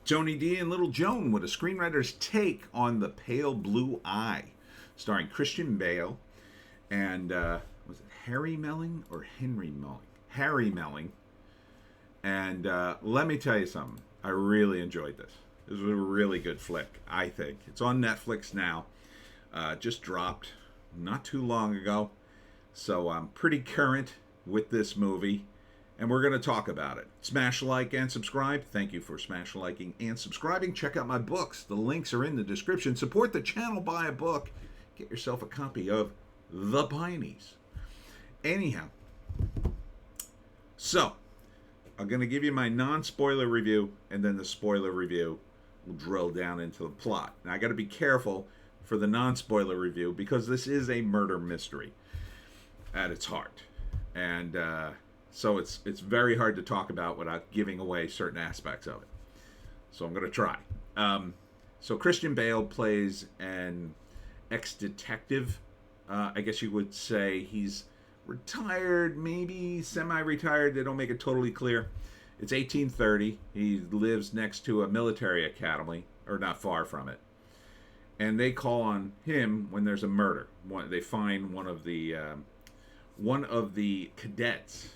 Tony D and Little Joan with a screenwriter's take on The Pale Blue Eye, starring Christian Bale and was it Harry Melling or Henry Melling? Harry Melling. And let me tell you something. I really enjoyed this. This was a really good flick, I think. It's on Netflix now. Just dropped not too long ago. So I'm pretty current with this movie. And we're going to talk about it. Smash like and subscribe. Thank you for smash liking and subscribing. Check out my books. The links are in the description. Support the channel. Buy a book. Get yourself a copy of The Pineys. Anyhow. So, I'm going to give you my non-spoiler review, and then the spoiler review will drill down into the plot. Now, I got to be careful for the non-spoiler review because this is a murder mystery at its heart. And, so it's very hard to talk about without giving away certain aspects of it. So I'm going to try. So Christian Bale plays an ex-detective. I guess you would say he's retired, maybe semi-retired. They don't make it totally clear. It's 1830. He lives next to a military academy, or not far from it. And they call on him when there's a murder. They find one of the cadets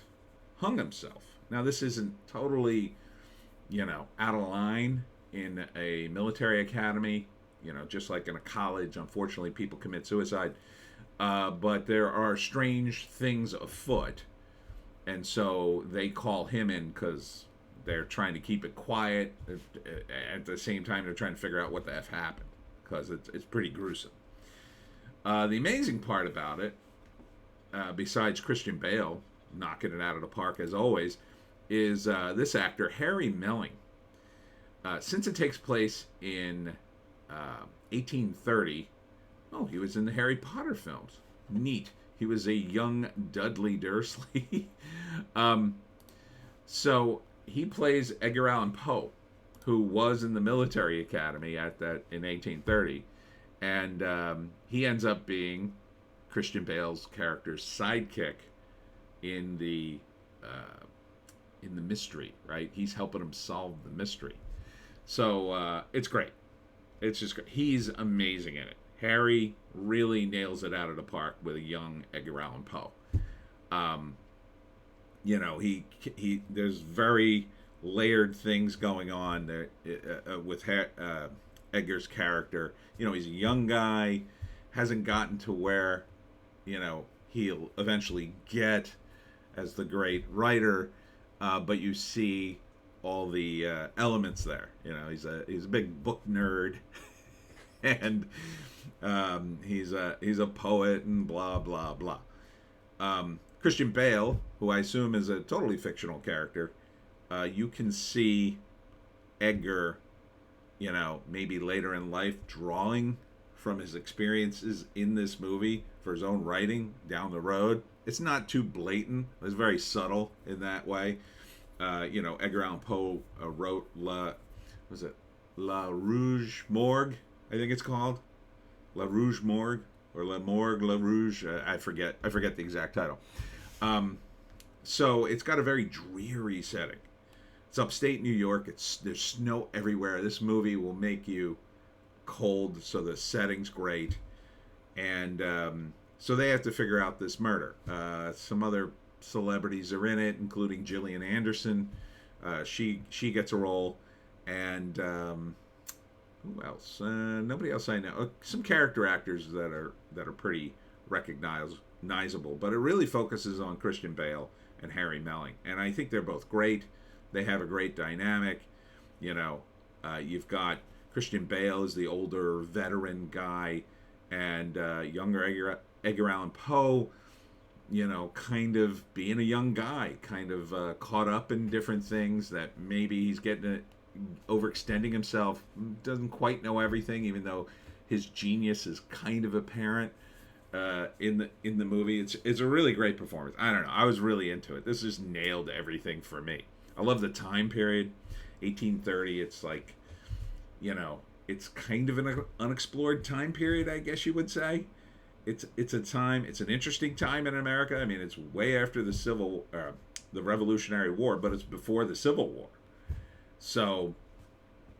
hung himself. Now, this isn't totally, out of line in a military academy, just like in a college. Unfortunately, people commit suicide. But there are strange things afoot. And so they call him in because they're trying to keep it quiet. At the same time, they're trying to figure out what the F happened because it's pretty gruesome. The amazing part about it, besides Christian Bale knocking it out of the park as always, is this actor, Harry Melling. Since it takes place in 1830, he was in the Harry Potter films. Neat. He was a young Dudley Dursley. So he plays Edgar Allan Poe, who was in the military academy in 1830, and he ends up being Christian Bale's character's sidekick in the mystery, right? He's helping him solve the mystery. So it's great. It's just great. He's amazing in it. Harry really nails it out of the park with a young Edgar Allan Poe. He there's very layered things going on there with Edgar's character. He's a young guy, hasn't gotten to where he'll eventually get as the great writer, but you see all the elements there. He's a big book nerd, and he's a poet and blah blah blah. Christian Bale, who I assume is a totally fictional character, you can see Edgar, maybe later in life drawing from his experiences in this movie for his own writing down the road. It's not too blatant. It's very subtle in that way. Edgar Allan Poe wrote La Rouge Morgue, I think it's called. La Rouge Morgue, or La Morgue, La Rouge, I forget the exact title. So it's got a very dreary setting. It's upstate New York. There's snow everywhere. This movie will make you cold, so the setting's great. And so they have to figure out this murder. Some other celebrities are in it, including Gillian Anderson. She gets a role. And who else? Nobody else I know. Some character actors that are pretty recognizable. But it really focuses on Christian Bale and Harry Melling. And I think they're both great. They have a great dynamic. You've got Christian Bale is the older veteran guy, and younger Edgar Allan Poe, kind of being a young guy, kind of caught up in different things that maybe he's getting overextending himself, doesn't quite know everything, even though his genius is kind of apparent in the movie. It's a really great performance. I don't know. I was really into it. This just nailed everything for me. I love the time period, 1830. It's like, it's kind of an unexplored time period, I guess you would say. It's an interesting time in America. I mean, it's way after the Revolutionary War, but it's before the Civil War. So,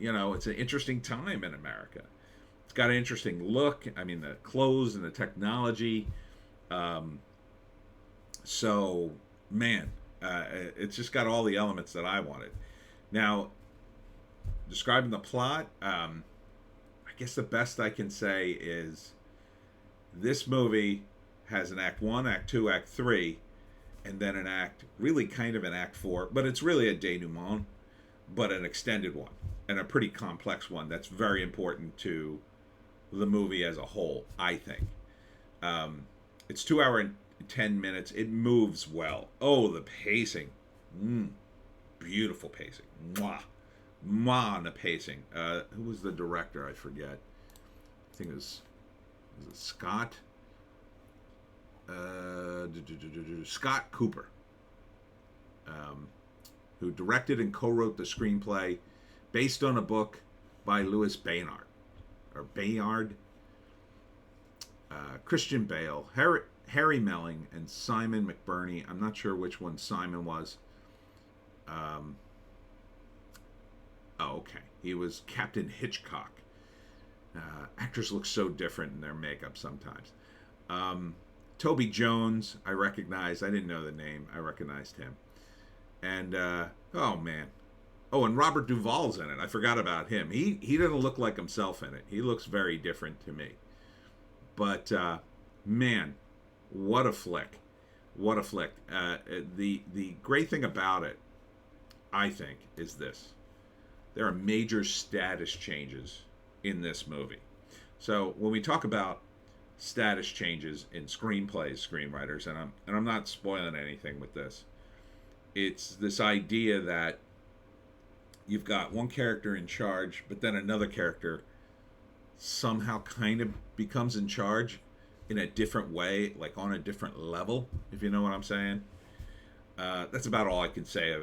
it's an interesting time in America. It's got an interesting look. I mean, the clothes and the technology. Um, so, man, it's just got all the elements that I wanted. Now, describing the plot, I guess the best I can say is this movie has an act one, act two, act three, and then an act, really kind of an act four, but it's really a denouement, but an extended one, and a pretty complex one that's very important to the movie as a whole, I think. It's 2 hour and 10 minutes. It moves well. Oh, the pacing. Beautiful pacing. Mwah. Mwah on the pacing. Who was the director? I forget. I think it was it Scott? Scott Cooper, who directed and co-wrote the screenplay based on a book by Louis Bayard, Christian Bale, Harry Melling, and Simon McBurney. I'm not sure which one Simon was. Okay. He was Captain Hitchcock. Actors look so different in their makeup sometimes. Toby Jones, I recognized. I didn't know the name. I recognized him. And, oh, man. Oh, and Robert Duvall's in it. I forgot about him. He doesn't look like himself in it. He looks very different to me. But, man, what a flick. What a flick. The great thing about it, I think, is this. There are major status changes in this movie. So when we talk about status changes in screenplays, screenwriters, and I'm not spoiling anything with this. It's this idea that you've got one character in charge, but then another character somehow kind of becomes in charge in a different way, like on a different level, if you know what I'm saying. That's about all I can say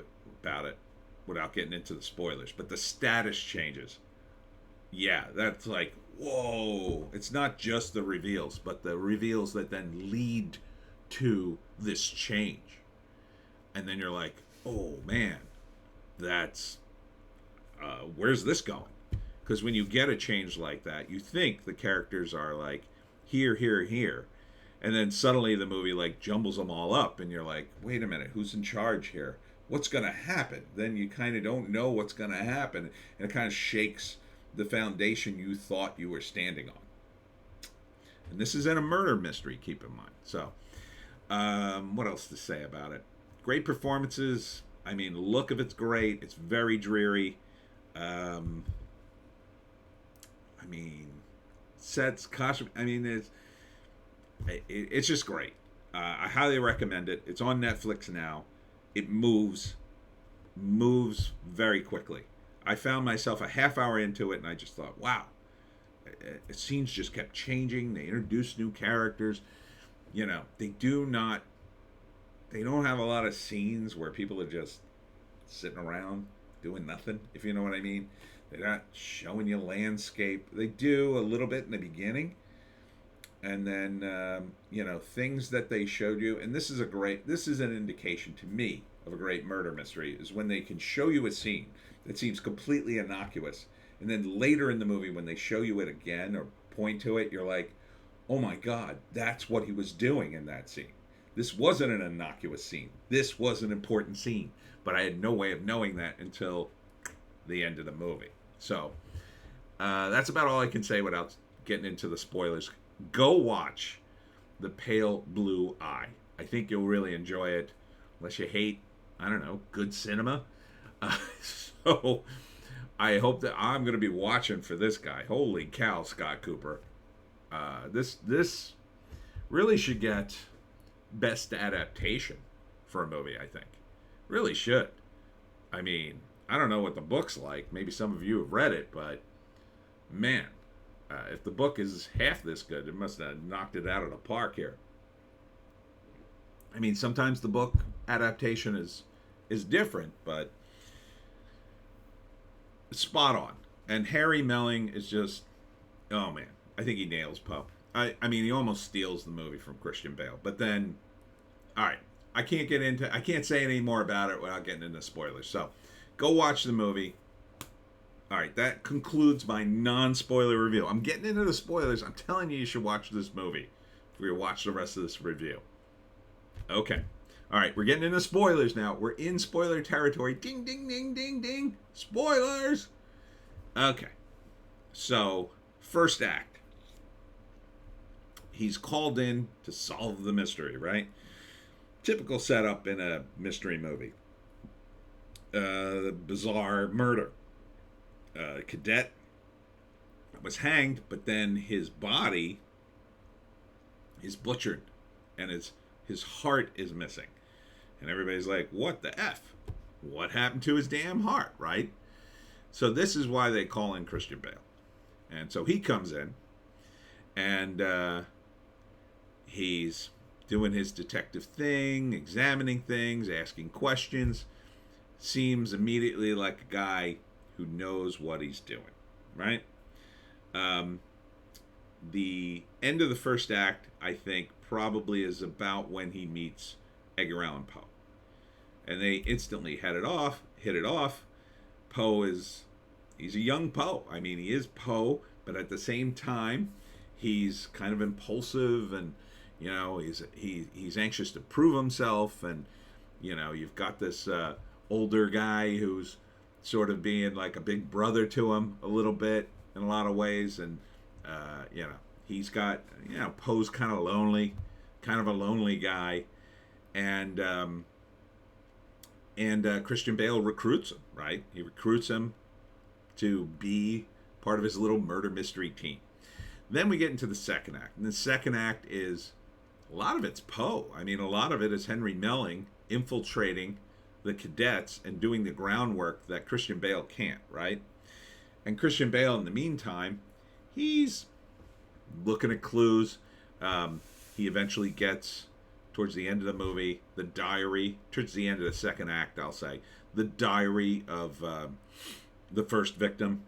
about it without getting into the spoilers. But the status changes. Yeah, that's like, whoa. It's not just the reveals, but the reveals that then lead to this change. And then you're like, oh, man, that's, where's this going? Because when you get a change like that, you think the characters are like, here, here, here. And then suddenly the movie like jumbles them all up. And you're like, wait a minute, who's in charge here? What's going to happen? Then you kind of don't know what's going to happen. And it kind of shakes the foundation you thought you were standing on. And this is in a murder mystery, keep in mind. So, what else to say about it? Great performances. I mean, look of it's great. It's very dreary. I mean, sets, costume. I mean, it's just great. I highly recommend it. It's on Netflix now. It moves very quickly. I found myself a half hour into it, and I just thought, wow. Scenes just kept changing. They introduced new characters. You know, they don't have a lot of scenes where people are just sitting around doing nothing, if you know what I mean. They're not showing you landscape. They do a little bit in the beginning. And then, things that they showed you. And this is an indication to me of a great murder mystery, is when they can show you a scene that seems completely innocuous. And then later in the movie, when they show you it again or point to it, you're like, oh my God, that's what he was doing in that scene. This wasn't an innocuous scene. This was an important scene. But I had no way of knowing that until the end of the movie. So that's about all I can say without getting into the spoilers. Go watch The Pale Blue Eye. I think you'll really enjoy it, unless you hate, I don't know, good cinema. So I hope that I'm going to be watching for this guy. Holy cow, Scott Cooper. This really should get best adaptation for a movie, I think. Really should. I mean, I don't know what the book's like. Maybe some of you have read it, but man, if the book is half this good, it must have knocked it out of the park here. I mean, sometimes the book adaptation is different, but spot on. And Harry Melling is just, oh man, I think he nails Poe. I mean, he almost steals the movie from Christian Bale. But then, all right, I can't say any more about it without getting into spoilers. So, go watch the movie. All right, that concludes my non-spoiler review. I'm getting into the spoilers. I'm telling you should watch this movie if we watch the rest of this review. Okay. All right, we're getting into spoilers now. We're in spoiler territory. Ding, ding, ding, ding, ding. Spoilers. Okay. So, first act. He's called in to solve the mystery, right? Typical setup in a mystery movie. Bizarre murder. Cadet was hanged, but then his body is butchered, and his heart is missing. And everybody's like, what the F? What happened to his damn heart, right? So this is why they call in Christian Bale. And so he comes in, and he's doing his detective thing, examining things, asking questions. Seems immediately like a guy who knows what he's doing, right? The end of the first act, I think, probably is about when he meets Edgar Allan Poe. And they instantly hit it off. He's a young Poe. I mean, he is Poe, but at the same time, he's kind of impulsive, and he's anxious to prove himself, and you've got this older guy who's sort of being like a big brother to him a little bit in a lot of ways, and he's got Poe's kind of a lonely guy, and Christian Bale recruits him, right? He recruits him to be part of his little murder mystery team. Then we get into the second act, and the second act is a lot of it's Poe. I mean, a lot of it is Henry Melling infiltrating the cadets and doing the groundwork that Christian Bale can't, right? And Christian Bale, in the meantime, he's looking at clues. He eventually gets, towards the end of the movie, the diary, towards the end of the second act, I'll say, the diary of the first victim.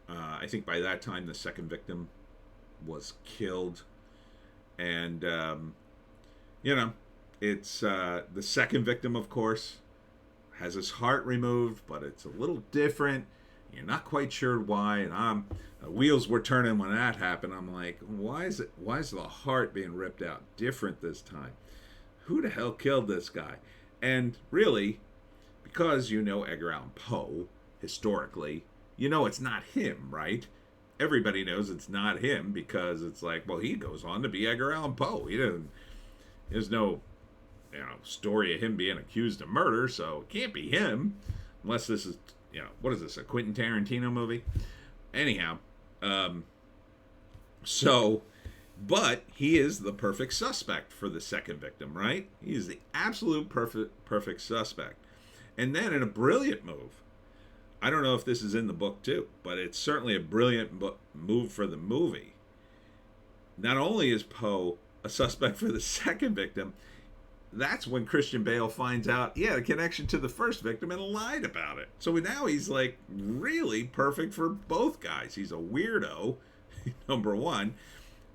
I think by that time the second victim was killed. And, it's the second victim, of course, has his heart removed, but it's a little different. You're not quite sure why, and wheels were turning when that happened. I'm like, why is the heart being ripped out different this time? Who the hell killed this guy? And really, because Edgar Allan Poe historically, it's not him, right? Everybody knows it's not him, because it's like, well, he goes on to be Edgar Allan Poe. There's no story of him being accused of murder, so it can't be him, unless this is, what is this, a Quentin Tarantino movie? Anyhow, but he is the perfect suspect for the second victim, right? He is the absolute perfect suspect. And then in a brilliant move, I don't know if this is in the book too, but it's certainly a brilliant move for the movie. Not only is Poe a suspect for the second victim, that's when Christian Bale finds out he had a connection to the first victim and lied about it. So now he's like really perfect for both guys. He's a weirdo, number one,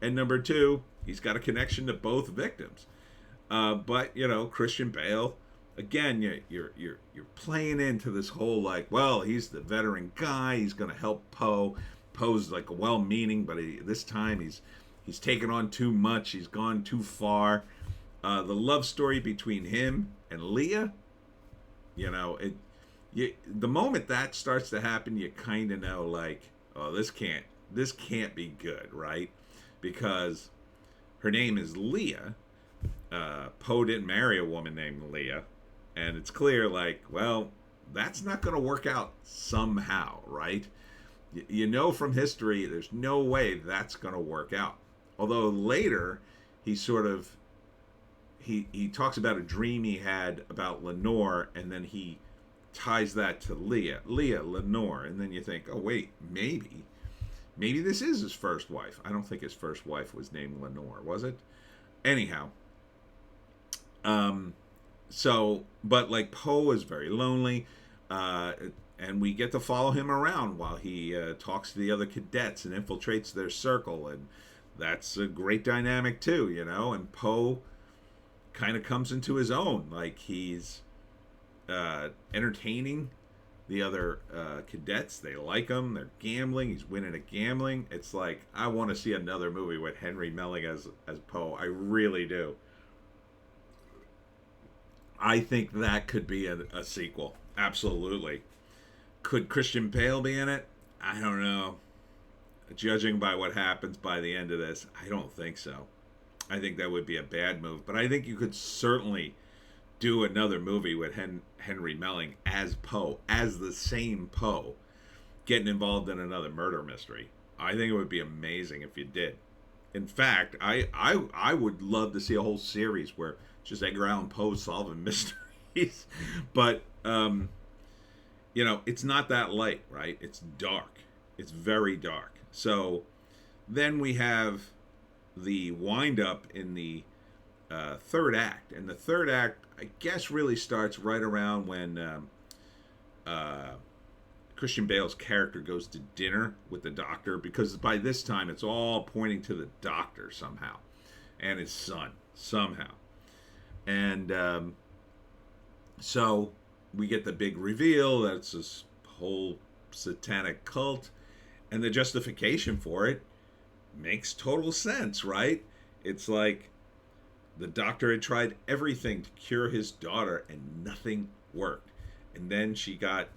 and number two, he's got a connection to both victims. But Christian Bale, again, you're playing into this whole like, well, he's the veteran guy. He's going to help Poe. Poe's like well-meaning, but this time he's taken on too much. He's gone too far. The love story between him and Leah, the moment that starts to happen, you kind of know, like, oh, this can't be good, right? Because her name is Leah. Poe didn't marry a woman named Leah, and it's clear, like, well, that's not going to work out somehow, right? From history, there's no way that's going to work out. Although later, he sort of he talks about a dream he had about Lenore, and then he ties that to Leah, Lenore, and then you think, oh wait, maybe this is his first wife. I don't think his first wife was named Lenore, was it? Anyhow, but like Poe is very lonely, and we get to follow him around while he talks to the other cadets and infiltrates their circle, and that's a great dynamic too, and Poe kind of comes into his own. Like, he's entertaining the other cadets. They like him. They're gambling. He's winning at gambling. It's like, I want to see another movie with Henry Melling as Poe. I really do. I think that could be a sequel. Absolutely. Could Christian Bale be in it? I don't know. Judging by what happens by the end of this, I don't think so. I think that would be a bad move. But I think you could certainly do another movie with Henry Melling as Poe, as the same Poe, getting involved in another murder mystery. I think it would be amazing if you did. In fact, I would love to see a whole series where it's just Edgar Allan Poe solving mysteries. But, it's not that light, right? It's dark. It's very dark. So then we have the wind-up in the third act. And the third act, I guess, really starts right around when Christian Bale's character goes to dinner with the doctor, because by this time it's all pointing to the doctor somehow and his son somehow. And so we get the big reveal that it's this whole satanic cult, and the justification for it makes total sense, right? It's like the doctor had tried everything to cure his daughter and nothing worked. And then she got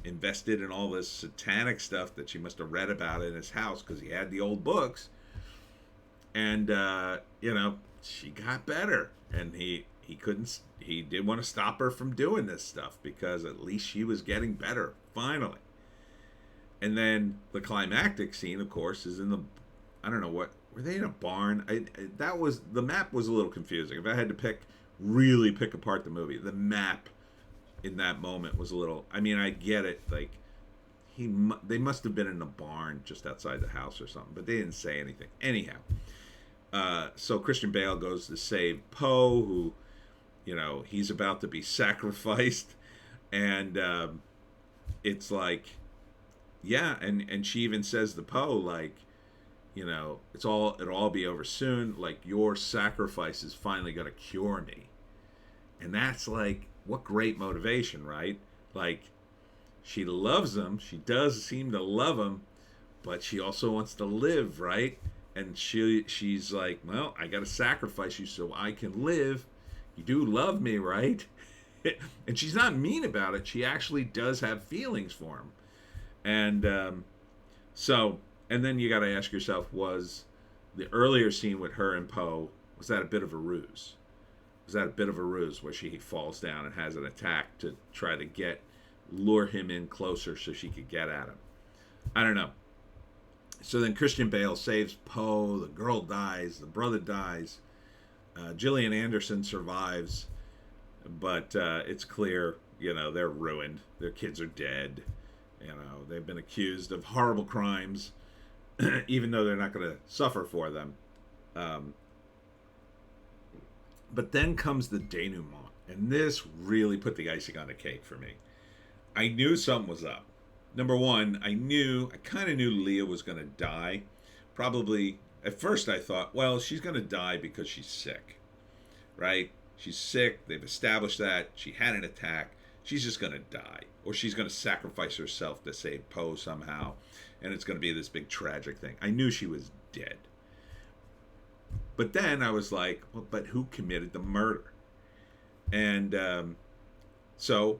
invested in all this satanic stuff that she must have read about in his house because he had the old books. And, she got better. And he did want to stop her from doing this stuff because at least she was getting better, finally. And then the climactic scene, of course, is in the, I don't know what, were they in a barn? The map was a little confusing. If I had to really pick apart the movie, the map in that moment was a little, I get it, like, they must have been in a barn just outside the house or something, but they didn't say anything. Anyhow, so Christian Bale goes to save Poe, who, he's about to be sacrificed, and it's like, yeah, and she even says to Poe, like, it'll all be over soon. Like, your sacrifice is finally going to cure me. And that's like, what great motivation, right? Like, she loves him. She does seem to love him, but she also wants to live, right? And she's like, well, I got to sacrifice you so I can live. You do love me, right? And she's not mean about it. She actually does have feelings for him. And and then you got to ask yourself, was the earlier scene with her and Poe, was that a bit of a ruse? Was that a bit of a ruse where she falls down and has an attack to try to lure him in closer so she could get at him? I don't know. So then Christian Bale saves Poe, the girl dies, the brother dies, Gillian Anderson survives, but it's clear, they're ruined. Their kids are dead. They've been accused of horrible crimes, even though they're not going to suffer for them. But then comes the denouement, and this really put the icing on the cake for me. I knew something was up. Number one, I kind of knew Leah was going to die. Probably, at first I thought, well, she's going to die because she's sick, right? She's sick. They've established that. She had an attack. She's just going to die. Or she's going to sacrifice herself to save Poe somehow. And it's going to be this big tragic thing. I knew she was dead. But then I was like, well, but who committed the murder? And so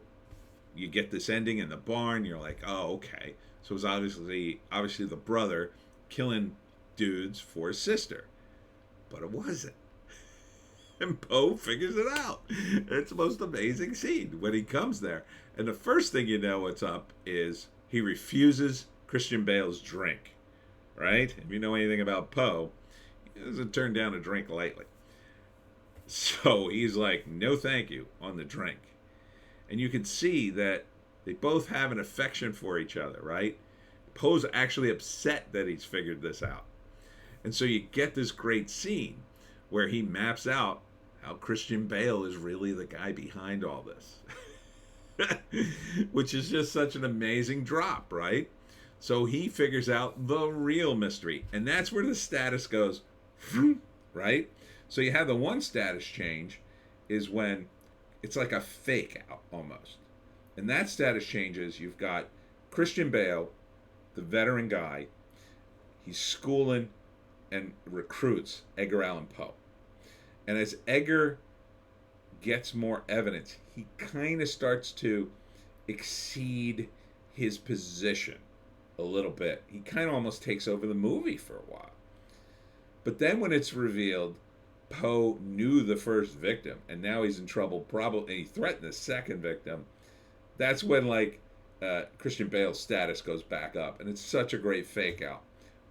you get this ending in the barn. You're like, oh, okay. So it was obviously the brother killing dudes for his sister. But it wasn't. And Poe figures it out. It's the most amazing scene when he comes there. And the first thing you know what's up is he refuses Christian Bale's drink, right? If you know anything about Poe, he doesn't turn down a drink lightly. So he's like, no thank you on the drink. And you can see that they both have an affection for each other, right? Poe's actually upset that he's figured this out. And so you get this great scene where he maps out how Christian Bale is really the guy behind all this. Which is just such an amazing drop, right? So he figures out the real mystery. And that's where the status goes, right? So you have the one status change is when it's like a fake out almost. And that status changes. You've got Christian Bale, the veteran guy. He's schooling and recruits Edgar Allan Poe. And as Edgar gets more evidence, he kind of starts to exceed his position a little bit. He kind of almost takes over the movie for a while. But then when it's revealed Poe knew the first victim and now he's in trouble, probably, and he threatened the second victim, that's when Christian Bale's status goes back up. And it's such a great fake out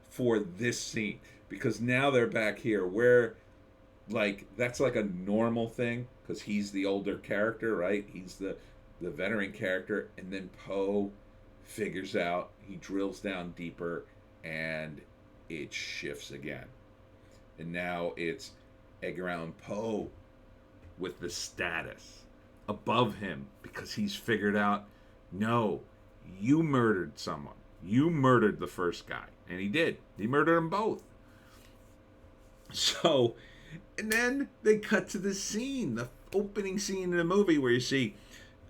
for this scene, because now they're back here where that's like a normal thing because he's the older character, right? He's the veteran character, and then Poe figures out, he drills down deeper, and it shifts again. And now it's Edgar Allan Poe with the status above him because he's figured out, no, you murdered someone. You murdered the first guy. And he did. He murdered them both. So, and then they cut to the scene, the opening scene in the movie where you see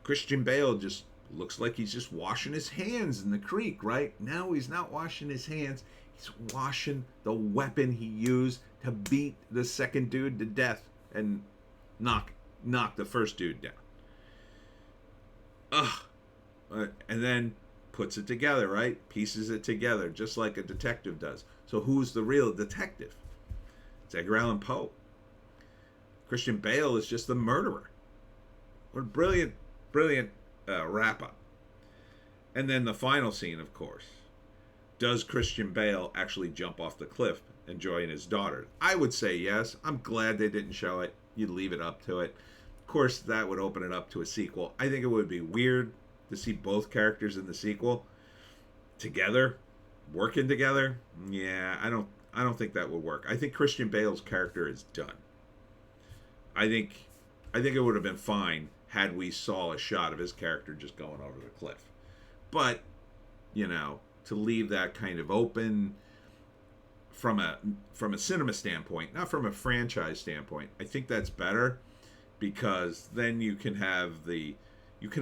Christian Bale just looks like he's just washing his hands in the creek, right? Now he's not washing his hands. He's washing the weapon he used to beat the second dude to death and knock the first dude down. And then puts it together, right? Pieces it together, just like a detective does. So who's the real detective? It's Edgar Allan Poe. Christian Bale is just the murderer. What a brilliant wrap-up. And then the final scene, of course. Does Christian Bale actually jump off the cliff and join his daughter? I would say yes. I'm glad they didn't show it. You'd leave it up to it. Of course, that would open it up to a sequel. I think it would be weird to see both characters in the sequel together, working together. Yeah, I don't think that would work. I think Christian Bale's character is done. I think it would have been fine had we saw a shot of his character just going over the cliff. But, to leave that kind of open from a cinema standpoint, not from a franchise standpoint, I think that's better, because then you can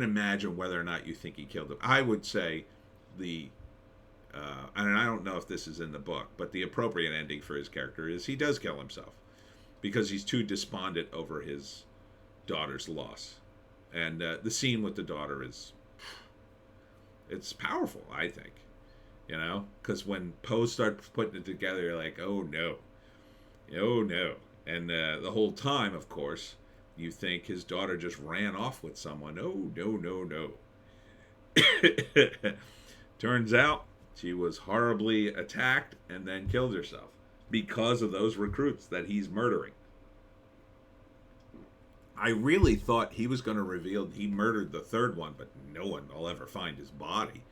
imagine whether or not you think he killed him. I would say and I don't know if this is in the book, but the appropriate ending for his character is he does kill himself because he's too despondent over his daughter's loss. And the scene with the daughter it's powerful, I think. Because when Poe starts putting it together, you're like, oh no. And the whole time, of course, you think his daughter just ran off with someone. Oh, no. Turns out she was horribly attacked and then killed herself because of those recruits that he's murdering. I really thought he was going to reveal he murdered the third one, but no one will ever find his body.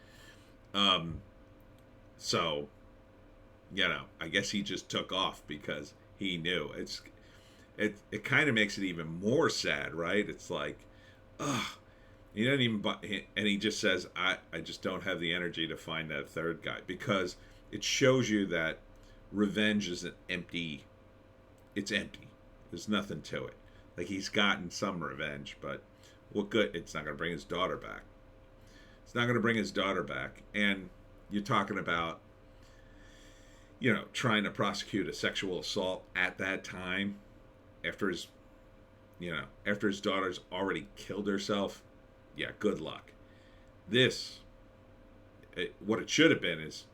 So, I guess he just took off because he knew. It kind of makes it even more sad, right? It's like, he doesn't even, and he just says, I just don't have the energy to find that third guy, because it shows you that revenge is empty. It's empty. There's nothing to it. Like, he's gotten some revenge, but what good? It's not going to bring his daughter back. It's not going to bring his daughter back. And you're talking about, trying to prosecute a sexual assault at that time after his daughter's already killed herself. Yeah, good luck. What it should have been is,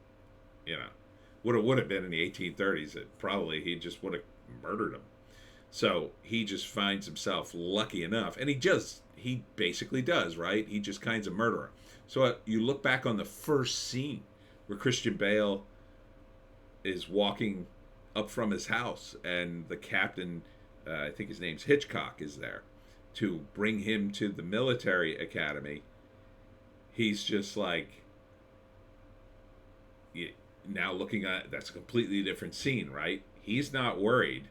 what it would have been in the 1830s, he just would have murdered him. So he just finds himself lucky enough, and he basically does, right? He just kinds of murderer. So you look back on the first scene where Christian Bale is walking up from his house, and the captain, I think his name's Hitchcock, is there to bring him to the military academy. He's just like, now looking at, that's a completely different scene, right? He's not worried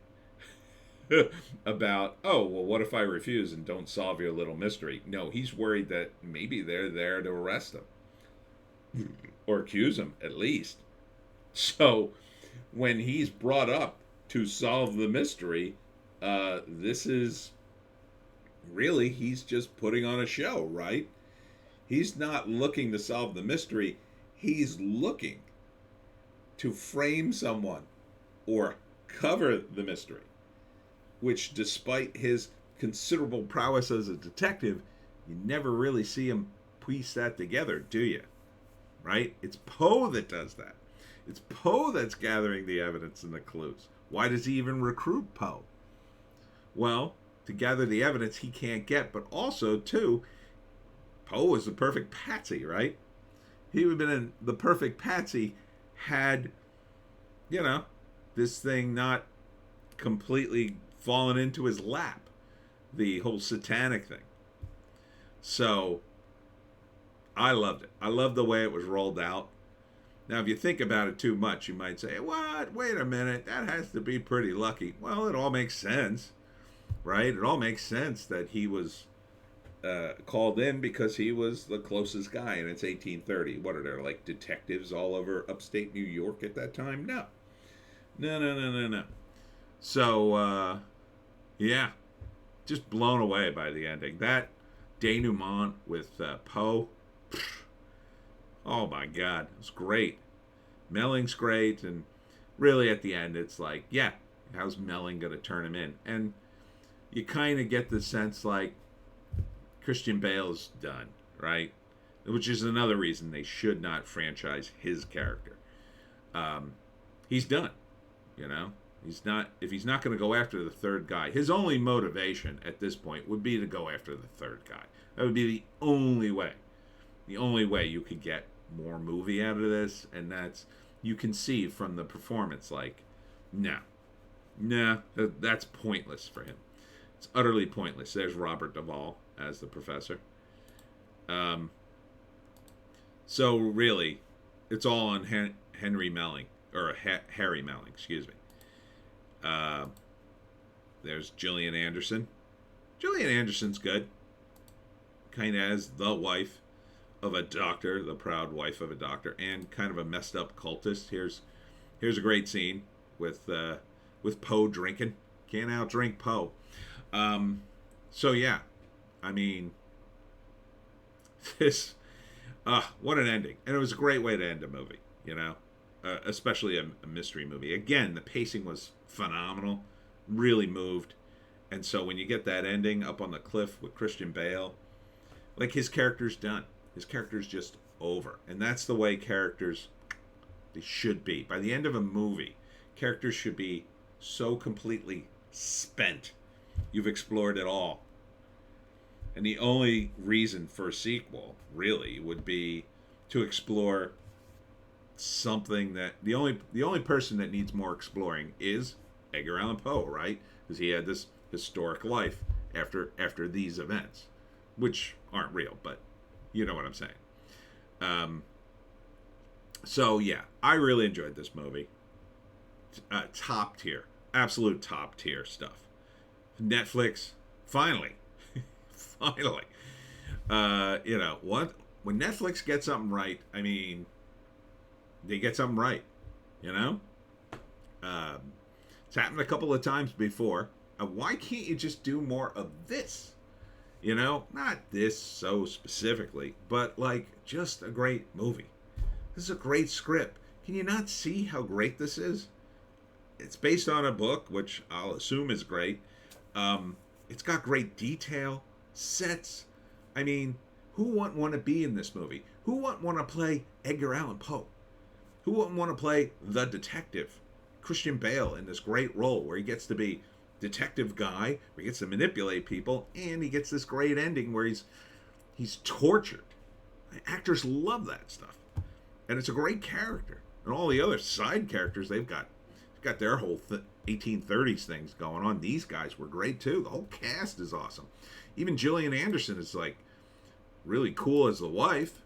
about, what if I refuse and don't solve your little mystery? No, he's worried that maybe they're there to arrest him or accuse him, at least. So when he's brought up to solve the mystery, this is really, he's just putting on a show, right? He's not looking to solve the mystery. He's looking to frame someone or cover the mystery, which, despite his considerable prowess as a detective, you never really see him piece that together, do you? Right? It's Poe that does that. It's Poe that's gathering the evidence and the clues. Why does he even recruit Poe? Well, to gather the evidence he can't get, but also, too, Poe was the perfect patsy, right? He would have been the perfect patsy had, this thing not completely fallen into his lap. The whole satanic thing. So, I loved it. I loved the way it was rolled out. Now, if you think about it too much, you might say, what? Wait a minute. That has to be pretty lucky. Well, it all makes sense, right? It all makes sense that he was called in because he was the closest guy, and it's 1830. What are there, like detectives all over upstate New York at that time? No. No. So, yeah, just blown away by the ending. That denouement with Poe, oh my God, it was great. Melling's great, and really at the end, it's like, yeah, how's Melling going to turn him in? And you kind of get the sense like Christian Bale's done, right? Which is another reason they should not franchise his character. He's done, He's not. If he's not going to go after the third guy, his only motivation at this point would be to go after the third guy. That would be the only way. The only way you could get more movie out of this, and that's, you can see from the performance, like, that's pointless for him. It's utterly pointless. There's Robert Duvall as the professor. So really, it's all on Henry Melling, or Harry Melling, excuse me. There's Gillian Anderson. Gillian Anderson's good. Kind of as the wife of a doctor, the proud wife of a doctor, and kind of a messed up cultist. Here's a great scene with Poe drinking. Can't outdrink Poe. So yeah, I mean, this, what an ending, and it was a great way to end a movie. Especially a mystery movie. Again, the pacing was phenomenal, really moved, and so when you get that ending up on the cliff with Christian Bale, like, his character's done. His character's just over, and that's the way characters, they should be. By the end of a movie, characters should be so completely spent. You've explored it all, and the only reason for a sequel really would be to explore something that the only person that needs more exploring is Edgar Allan Poe, right? Because he had this historic life after these events, which aren't real, but you know what I'm saying. So yeah, I really enjoyed this movie. Top tier, absolute top tier stuff. Netflix, finally. What, when Netflix gets something right, I mean, they get something right, It's happened a couple of times before. Why can't you just do more of this? Not this so specifically, but like, just a great movie. This is a great script. Can you not see how great this is? It's based on a book, which I'll assume is great. It's got great detail, sets. I mean, who wouldn't want to be in this movie? Who wouldn't want to play Edgar Allan Poe? Who wouldn't want to play the detective, Christian Bale, in this great role where he gets to be detective guy, where he gets to manipulate people, and he gets this great ending where he's tortured. Actors love that stuff, and it's a great character. And all the other side characters they've got their whole 1830s things going on. These guys were great too. The whole cast is awesome. Even Gillian Anderson is like really cool as the wife.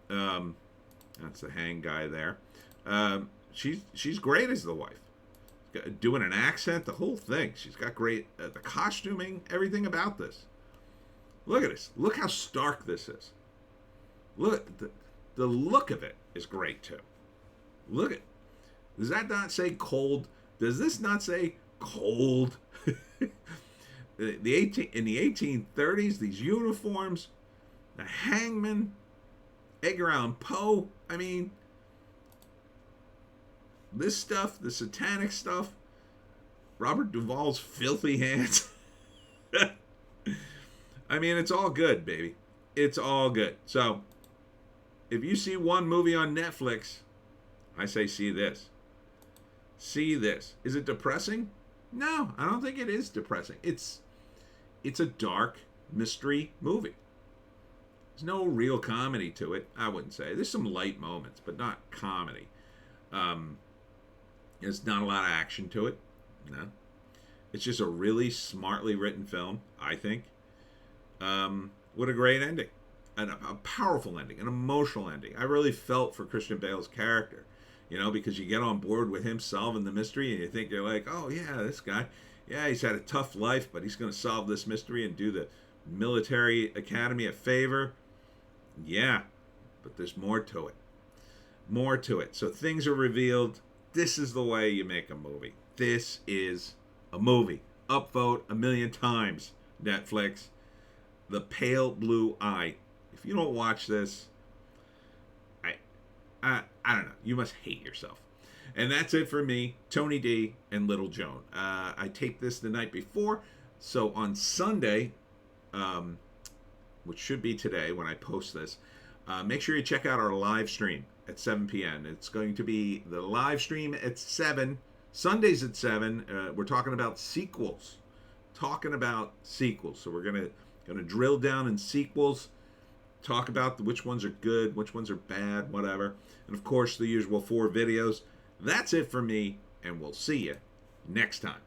That's the hang guy there. She's great as the wife. Doing an accent, the whole thing. She's got great the costuming, everything about this. Look at this. Look how stark this is. Look, the look of it is great too. Look at. Does that not say cold? Does this not say cold? In the 1830s, these uniforms, The Hangman, Edgar Allan Poe. I mean, this stuff, the satanic stuff, Robert Duvall's filthy hands. I mean, it's all good, baby. It's all good. So, if you see one movie on Netflix, I say see this. See this. Is it depressing? No, I don't think it is depressing. It's a dark mystery movie. There's no real comedy to it, I wouldn't say. There's some light moments, but not comedy. There's not a lot of action to it. No. It's just a really smartly written film, I think. What a great ending. And a powerful ending, an emotional ending. I really felt for Christian Bale's character, because you get on board with him solving the mystery and you think you're like, oh yeah, this guy, yeah, he's had a tough life, but he's going to solve this mystery and do the military academy a favor. Yeah, but there's more to it. More to it. So things are revealed. This is the way you make a movie. This is a movie. Upvote 1,000,000 times, Netflix. The Pale Blue Eye. If you don't watch this, I don't know. You must hate yourself. And that's it for me, Tony D and Little Joan. I taped this the night before, so on Sunday, which should be today when I post this, make sure you check out our live stream at 7 p.m. It's going to be the live stream at 7, Sundays at 7. We're talking about sequels. So we're gonna drill down in sequels, talk about which ones are good, which ones are bad, whatever. And of course, the usual 4 videos. That's it for me, and we'll see you next time.